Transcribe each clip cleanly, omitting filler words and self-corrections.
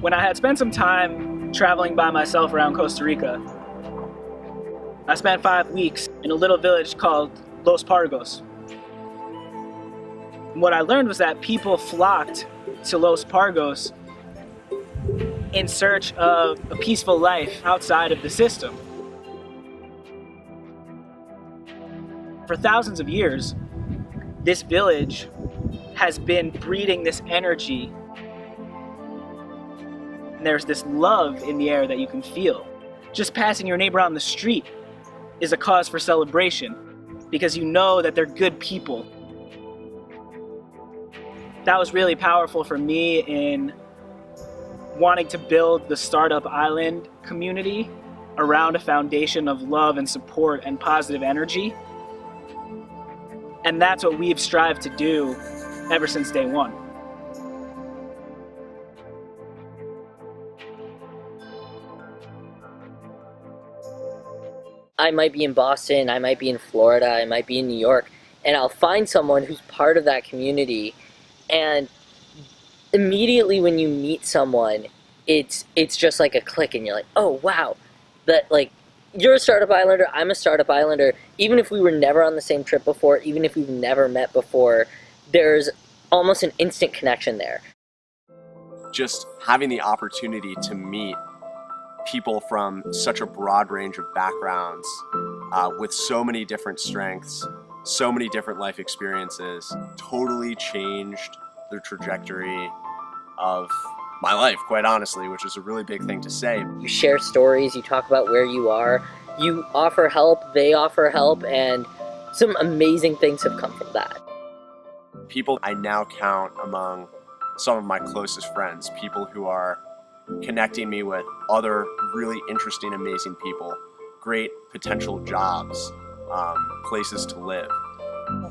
When I had spent some time traveling by myself around Costa Rica, I spent 5 weeks in a little village called Los Pargos. And what I learned was that people flocked to Los Pargos in search of a peaceful life outside of the system. For thousands of years, this village has been breeding this energy. And there's this love in the air that you can feel. Just passing your neighbor on the street is a cause for celebration because you know that they're good people. That was really powerful for me in wanting to build the Startup Island community around a foundation of love and support and positive energy. And that's what we've strived to do ever since day one. I might be in Boston, I might be in Florida, I might be in New York, and I'll find someone who's part of that community, and immediately when you meet someone, it's just like a click, and you're like, oh wow, that like you're a Startup Islander, I'm a Startup Islander. Even if we were never on the same trip before, even if we've never met before, there's almost an instant connection there. Just having the opportunity to meet people from such a broad range of backgrounds with so many different strengths, so many different life experiences, totally changed the trajectory of my life, quite honestly, which is a really big thing to say. You share stories, you talk about where you are, you offer help, they offer help, and some amazing things have come from that. People I now count among some of my closest friends, people who are connecting me with other really interesting, amazing people, great potential jobs, places to live.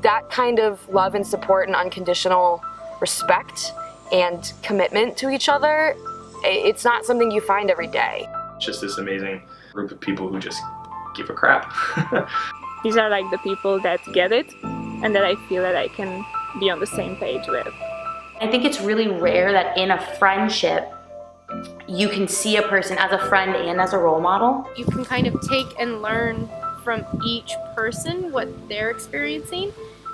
That kind of love and support and unconditional respect and commitment to each other, it's not something you find every day. Just this amazing group of people who just give a crap. These are like the people that get it and that I feel that I can be on the same page with. I think it's really rare that in a friendship you can see a person as a friend and as a role model. You can kind of take and learn from each person what they're experiencing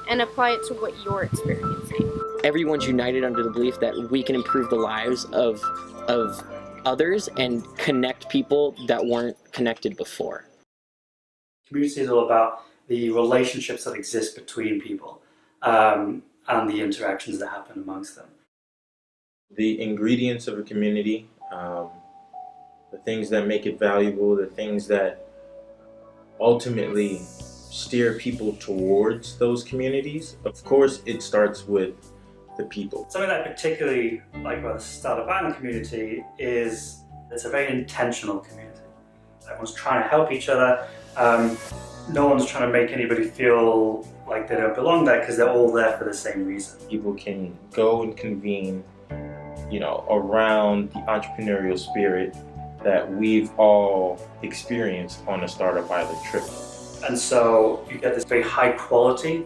and apply it to what you're experiencing. Everyone's united under the belief that we can improve the lives of others and connect people that weren't connected before. Community is all about the relationships that exist between people and the interactions that happen amongst them. The ingredients of a community, the things that make it valuable, the things that ultimately steer people towards those communities. Of course, it starts with the people. Something that I particularly like about the Startup Island community is it's a very intentional community. Everyone's trying to help each other. No one's trying to make anybody feel like they don't belong there because they're all there for the same reason. People can go and convene, around the entrepreneurial spirit that we've all experienced on a Startup Island trip. And so you get this very high quality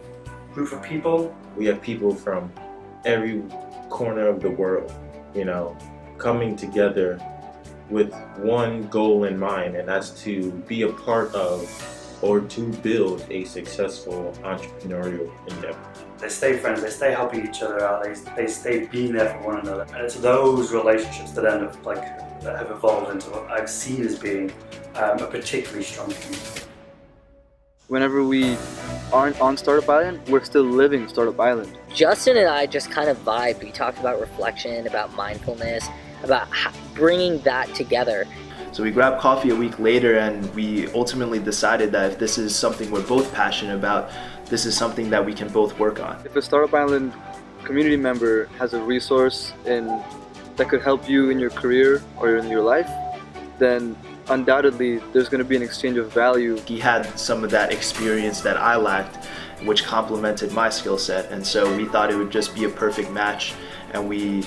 group of people. We have people from every corner of the world, coming together with one goal in mind, and that's to be a part of or to build a successful entrepreneurial endeavor. They stay friends, they stay helping each other out, they stay being there for one another. And it's those relationships that end up that have evolved into what I've seen as being a particularly strong community. Whenever we aren't on Startup Island, we're still living Startup Island. Justin and I just kind of vibed. We talked about reflection, about mindfulness, about bringing that together. So we grabbed coffee a week later and we ultimately decided that if this is something we're both passionate about, this is something that we can both work on. If a Startup Island community member has a resource that could help you in your career or in your life, then undoubtedly there's going to be an exchange of value. He had some of that experience that I lacked, which complemented my skill set, and so we thought it would just be a perfect match. And we,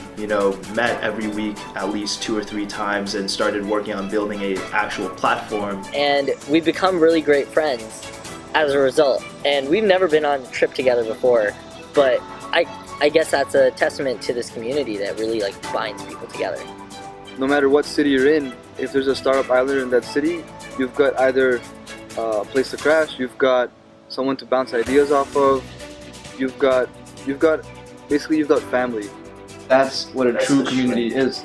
met every week at least 2 or 3 times and started working on building an actual platform. And we've become really great friends as a result. And we've never been on a trip together before, but I guess that's a testament to this community that really binds people together. no matter what city you're in, if there's a startup island in that city, you've got either a place to crash, you've got someone to bounce ideas off of, you've got basically you've got family. That's what a true community is.